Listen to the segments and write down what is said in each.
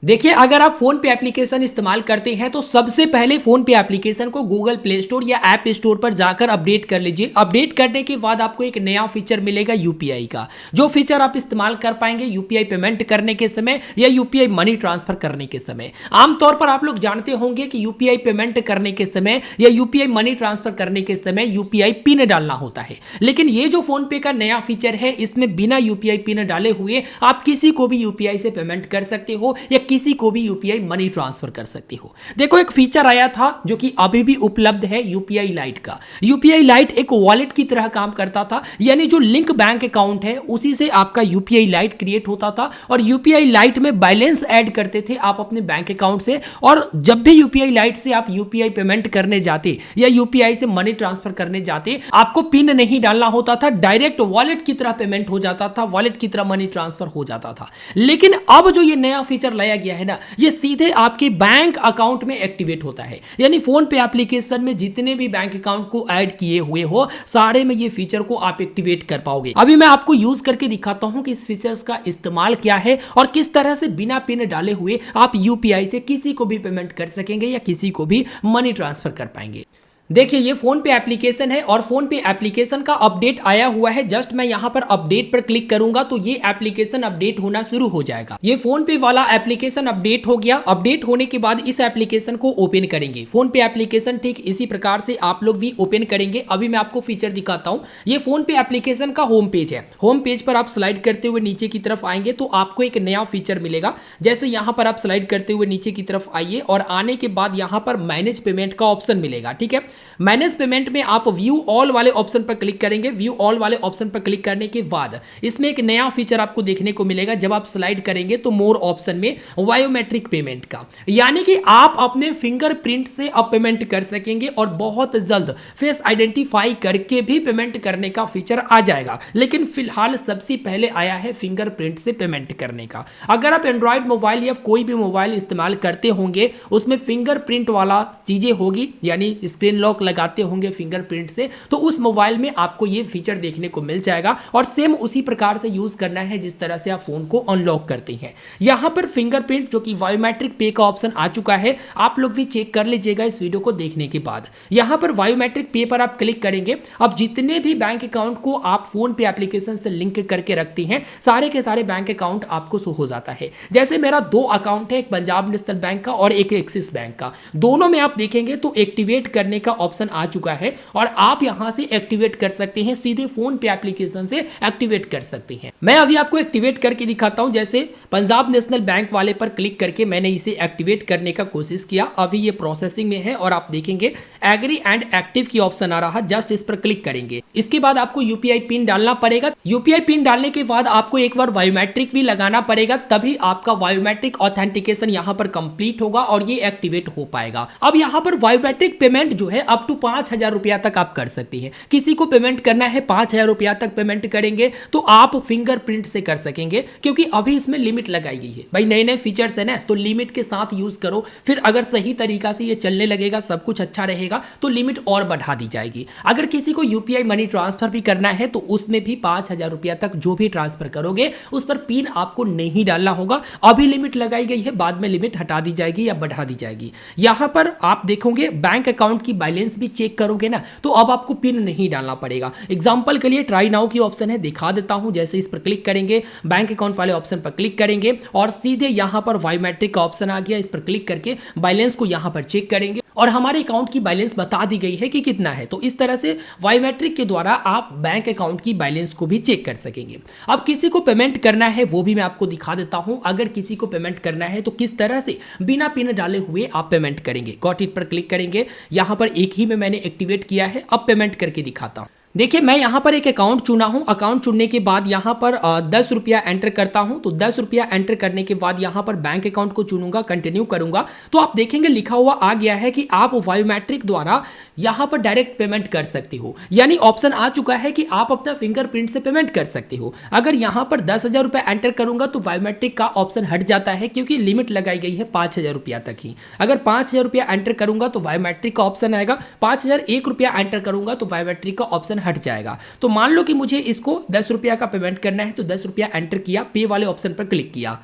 देखिए, अगर आप फोन पे एप्लीकेशन इस्तेमाल करते हैं तो सबसे पहले फोन पे एप्लीकेशन को गूगल प्ले स्टोर या ऐप स्टोर पर जाकर अपडेट कर लीजिए। अपडेट करने के बाद आपको एक नया फीचर मिलेगा यूपीआई का, जो फीचर आप इस्तेमाल कर पाएंगे यूपीआई पेमेंट करने के समय या यूपीआई मनी ट्रांसफर करने के समय। आमतौर पर आप लोग जानते होंगे कि यूपीआई पेमेंट करने के समय या यूपीआई मनी ट्रांसफर करने के समय यूपीआई पिन डालना होता है, लेकिन ये जो फोन पे का नया फीचर है, इसमें बिना यूपीआई पिन डाले हुए आप किसी को भी यूपीआई से पेमेंट कर सकते हो या किसी को भी यूपीआई मनी ट्रांसफर कर सकते हो। देखो, एक फीचर आया था जो कि अभी भी उपलब्ध है यूपीआई लाइट का। यूपीआई लाइट एक वॉलेट की तरह काम करता था, यानी जो लिंक बैंक अकाउंट है उसी से आपका यूपीआई लाइट क्रिएट होता था और यूपीआई लाइट में बैलेंस ऐड करते थे आप अपने बैंक अकाउंट से। और जब भी यूपीआई लाइट से आप यूपीआई पेमेंट करने जाते या यूपीआई से मनी ट्रांसफर करने जाते, आपको पिन नहीं डालना होता था, डायरेक्ट वॉलेट की तरह पेमेंट हो जाता था, वॉलेट की तरह मनी ट्रांसफर हो जाता था। लेकिन अब जो ये नया फीचर लाया गया है ना, ये सीधे आपके बैंक अकाउंट में एक्टिवेट होता है। यानी फोन पे एप्लीकेशन में जितने भी बैंक अकाउंट को ऐड किए हुए हो, सारे में ये फीचर को आप एक्टिवेट कर पाओगे। अभी मैं आपको यूज करके दिखाता हूं कि इस फीचर्स का इस्तेमाल क्या है और किस तरह से बिना पिन डाले हुए आप यूपीआई से किसी को भी पेमेंट कर सकेंगे या किसी को भी मनी ट्रांसफर कर पाएंगे। देखिए, ये फोन पे एप्लीकेशन है और फोन पे एप्लीकेशन का अपडेट आया हुआ है। जस्ट मैं यहां पर अपडेट पर क्लिक करूंगा तो ये एप्लीकेशन अपडेट होना शुरू हो जाएगा। ये फोन पे वाला एप्लीकेशन अपडेट हो गया। अपडेट होने के बाद इस एप्लीकेशन को ओपन करेंगे। फोन पे एप्लीकेशन ठीक इसी प्रकार से आप लोग भी ओपन करेंगे। अभी मैं आपको फीचर दिखाता हूं। ये फोन पे एप्लीकेशन का होम पेज है। होम पेज पर आप स्लाइड करते हुए नीचे की तरफ आएंगे तो आपको एक नया फीचर मिलेगा। जैसे यहां पर आप स्लाइड करते हुए नीचे की तरफ आइए और आने के बाद यहां पर मैनेज पेमेंट का ऑप्शन मिलेगा। ठीक है, मैनेज पेमेंट में आप व्यू ऑल वाले ऑप्शन पर क्लिक करेंगे। व्यू ऑल वाले ऑप्शन पर क्लिक करने के बाद इसमें एक नया फीचर आपको देखने को मिलेगा। जब आप स्लाइड करेंगे तो मोर ऑप्शन में बायोमेट्रिक पेमेंट का, यानी कि आप अपने फिंगरप्रिंट से अब पेमेंट कर सकेंगे और बहुत जल्द फेस आइडेंटिफाई करके भी पेमेंट करने का फीचर आ जाएगा। लेकिन फिलहाल सबसे पहले आया है फिंगरप्रिंट से पेमेंट करने का। अगर आप एंड्रॉइड मोबाइल या कोई भी मोबाइल इस्तेमाल करते होंगे, उसमें फिंगरप्रिंट वाला चीजें होगी, यानी स्क्रीन लॉक लगाते होंगे फिंगरप्रिंट से, तो उस मोबाइल में आपको ये फीचर देखने को मिल जाएगा और सेम उसी प्रकार से यूज करना है जिस तरह से आप फोन को अनलॉक करते हैं। यहां पर फिंगरप्रिंट जो कि बायोमेट्रिक पे का ऑप्शन आ चुका है, आप लोग भी चेक कर लीजिएगा इस वीडियो को देखने के बाद। यहां पर बायोमेट्रिक पे पर आप क्लिक करेंगे। अब जितने भी बैंक अकाउंट को आप फोन पे एप्लीकेशन से लिंक करके रखते हैं, सारे के सारे बैंक अकाउंट आपको शो हो जाता है। जैसे मेरा दो अकाउंट है, एक पंजाब नेशनल बैंक का और एक एक्सिस बैंक का। दोनों में आप देखेंगे तो एक्टिवेट करने का ऑप्शन आ चुका है और आप यहां से एक्टिवेट कर सकते हैं, सीधे फोन पे एप्लीकेशन से एक्टिवेट कर सकते हैं। मैं अभी आपको एक्टिवेट करके दिखाता हूं। जैसे पंजाब नेशनल बैंक वाले पर क्लिक करके मैंने इसे एक्टिवेट करने का कोशिश किया। अभी ये प्रोसेसिंग में है और आप देखेंगे एग्री एंड एक्टिव की ऑप्शन आ रहा। जस्ट इस पर क्लिक करेंगे। इसके बाद आपको यूपीआई पिन डालना पड़ेगा। यूपीआई पिन डालने के बाद आपको एक बार बायोमेट्रिक भी लगाना पड़ेगा, तभी आपका बायोमेट्रिक ऑथेंटिकेशन यहां पर कंप्लीट होगा और ये एक्टिवेट हो पाएगा। अब यहां पर बायोमेट्रिक पेमेंट जो है अप टू 5,000 रुपया तक आप कर सकते हैं। किसी को पेमेंट करना है 5,000 रुपया तक पेमेंट करेंगे तो आप फिंगरप्रिंट से कर सकेंगे, क्योंकि अभी इसमें लिमिट लगाई गई है। भाई, नए नए फीचर्स है ना, तो लिमिट के साथ यूज करो। फिर अगर सही तरीका से ये चलने लगेगा, सब कुछ अच्छा रहेगा, तो लिमिट और बढ़ा दी जाएगी। अगर किसी को यूपीआई मनी ट्रांसफर भी करना है तो उसमें भी 5,000 रुपया तक जो भी ट्रांसफर करोगे उस पर पिन आपको नहीं डालना होगा। अभी लिमिट लगाई गई है, बाद में लिमिट हटा दी जाएगी या बढ़ा दी जाएगी। यहां पर आप देखोगे बैंक अकाउंट की बैलेंस भी चेक करोगे ना, तो अब आपको पिन नहीं डालना पड़ेगा। एग्जांपल के लिए ट्राई नाउ की ऑप्शन है, दिखा देता हूं। जैसे इस पर क्लिक करेंगे, बैंक अकाउंट वाले ऑप्शन पर क्लिक करेंगे और सीधे यहां पर बायोमेट्रिक का ऑप्शन आ गया। इस पर क्लिक करके बैलेंस को यहां पर चेक करेंगे और हमारे अकाउंट की बैलेंस बता दी गई है कि कितना है। तो इस तरह से बायोमेट्रिक के द्वारा आप बैंक अकाउंट की बैलेंस को भी चेक कर सकेंगे। अब किसी को पेमेंट करना है वो भी मैं आपको दिखा देता हूं। अगर किसी को पेमेंट करना है तो किस तरह से बिना पिन डाले हुए आप पेमेंट करेंगे। गॉट इट पर क्लिक करेंगे। यहां पर एक ही में मैंने एक्टिवेट किया है। अब पेमेंट करके दिखाता हूं। देखिए, मैं यहाँ पर एक अकाउंट चुना हूँ। अकाउंट चुनने के बाद यहाँ पर 10 रुपया एंटर करता हूँ। तो 10 रुपया एंटर करने के बाद यहाँ पर बैंक अकाउंट को चुनूंगा, कंटिन्यू करूंगा तो आप देखेंगे लिखा हुआ आ गया है कि आप बायोमेट्रिक द्वारा यहाँ पर डायरेक्ट पेमेंट कर सकते हो। यानी ऑप्शन आ चुका है कि आप अपना फिंगरप्रिंट से पेमेंट कर सकते हो। अगर यहाँ पर 10,000 रुपया एंटर करूंगा तो बायोमेट्रिक का ऑप्शन हट जाता है, क्योंकि लिमिट लगाई गई है 5,000 रुपया तक ही। अगर 5,000 रुपया एंटर करूंगा तो बायोमेट्रिक का ऑप्शन आएगा। 5,001 रुपया एंटर करूंगा तो बायोमेट्रिक का ऑप्शन हट जाएगा। तो मान लो कि मुझे इसको 10 रुपया का पेमेंट करना है, तो 10 रुपया एंटर किया, पे वाले ऑप्शन पर क्लिक किया।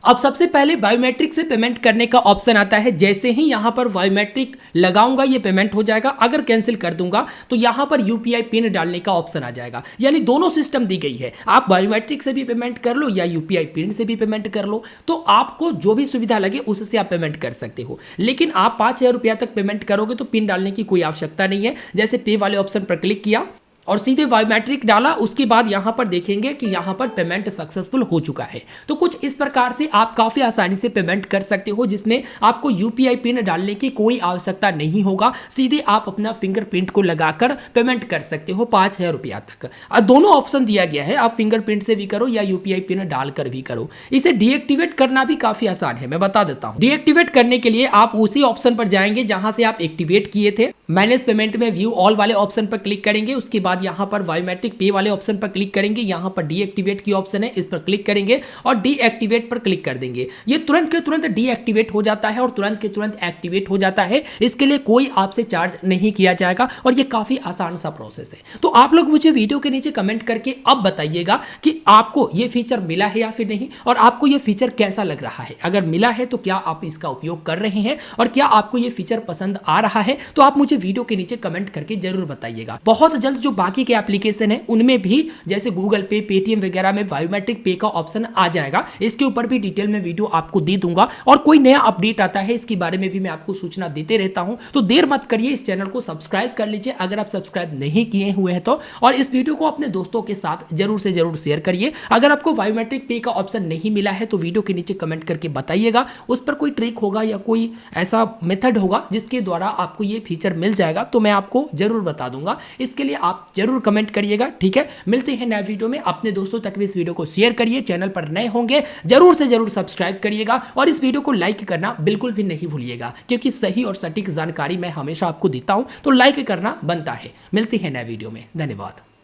अब सबसे पहले बायोमेट्रिक से पेमेंट करने का ऑप्शन आता है। जैसे ही यहां पर बायोमेट्रिक लगाऊंगा ये पेमेंट हो जाएगा। अगर कैंसिल कर दूंगा तो यहां पर यूपीआई पिन डालने का ऑप्शन आ जाएगा। यानी दोनों सिस्टम दी गई है, आप बायोमेट्रिक से भी पेमेंट कर लो या यूपीआई पिन से भी पेमेंट कर लो, तो आपको जो भी सुविधा लगे उससे आप पेमेंट कर सकते हो। लेकिन आप 5,000 रुपया तक पेमेंट करोगे तो पिन डालने की कोई आवश्यकता नहीं है। जैसे पे वाले ऑप्शन पर क्लिक किया और सीधे बायोमेट्रिक डाला, उसके बाद यहां पर देखेंगे कि यहां पर पेमेंट सक्सेसफुल हो चुका है। तो कुछ इस प्रकार से आप काफी आसानी से पेमेंट कर सकते हो, जिसमें आपको यूपीआई पिन डालने की कोई आवश्यकता नहीं होगा। सीधे आप अपना फिंगरप्रिंट को लगाकर पेमेंट कर सकते हो 5,000 रुपया तक। दोनों ऑप्शन दिया गया है, आप फिंगरप्रिंट से भी करो या यूपीआई पिन डालकर भी करो। इसे डीएक्टिवेट करना भी काफी आसान है, मैं बता देता हूं। डीएक्टिवेट करने के लिए आप उसी ऑप्शन पर जाएंगे जहां से आप एक्टिवेट किए थे। मैनेज पेमेंट में व्यू ऑल वाले ऑप्शन पर क्लिक करेंगे। उसके बाद यहां पर बायोमेट्रिक पे वाले ऑप्शन पर क्लिक करेंगे। यहां पर डीएक्टिवेट की ऑप्शन है, इस पर क्लिक करेंगे और डीएक्टिवेट पर क्लिक कर देंगे। ये तुरंत के तुरंत डीएक्टिवेट हो जाता है और तुरंत के तुरंत एक्टिवेट हो जाता है। इसके लिए कोई आपसे चार्ज नहीं किया जाएगा और ये काफी आसान सा प्रोसेस है। तो आप लोग मुझे वीडियो के नीचे कमेंट करके अब बताइएगा कि आपको ये फीचर मिला है या फिर नहीं, और आपको ये फीचर कैसा लग रहा है। अगर मिला है तो क्या आप इसका उपयोग कर रहे हैं और क्या आपको ये फीचर पसंद आ रहा है, तो आप मुझे वीडियो के नीचे कमेंट करके जरूर बताइएगा। बहुत जल्द जो बाकी के एप्लीकेशन है उनमें भी जैसे गूगल पे, पेटीएम वगैरह में बायोमेट्रिक पे का ऑप्शन आ जाएगा। इसके ऊपर भी डिटेल में वीडियो आपको दे दूंगा और कोई नया अपडेट आता है इसके बारे में भी मैं आपको सूचना देते रहता हूं। तो देर मत करिए, इस चैनल को सब्सक्राइब कर लीजिए अगर आप सब्सक्राइब नहीं किए हुए हैं तो, और इस वीडियो को अपने दोस्तों के साथ जरूर से जरूर शेयर करिए। अगर आपको बायोमेट्रिक पे का ऑप्शन नहीं मिला है तो वीडियो के नीचे कमेंट करके बताइएगा, उस पर कोई ट्रिक होगा या कोई ऐसा मेथड होगा जिसके द्वारा आपको ये फीचर मिल जाएगा तो मैं आपको जरूर बता दूंगा। इसके लिए आप जरूर कमेंट करिएगा, ठीक है। मिलते हैं नए वीडियो में, अपने दोस्तों तक भी इस वीडियो को शेयर करिए। चैनल पर नए होंगे जरूर से जरूर सब्सक्राइब करिएगा और इस वीडियो को लाइक करना बिल्कुल भी नहीं भूलिएगा, क्योंकि सही और सटीक जानकारी मैं हमेशा आपको देता हूं तो लाइक करना बनता है। मिलते हैं नए वीडियो में, धन्यवाद।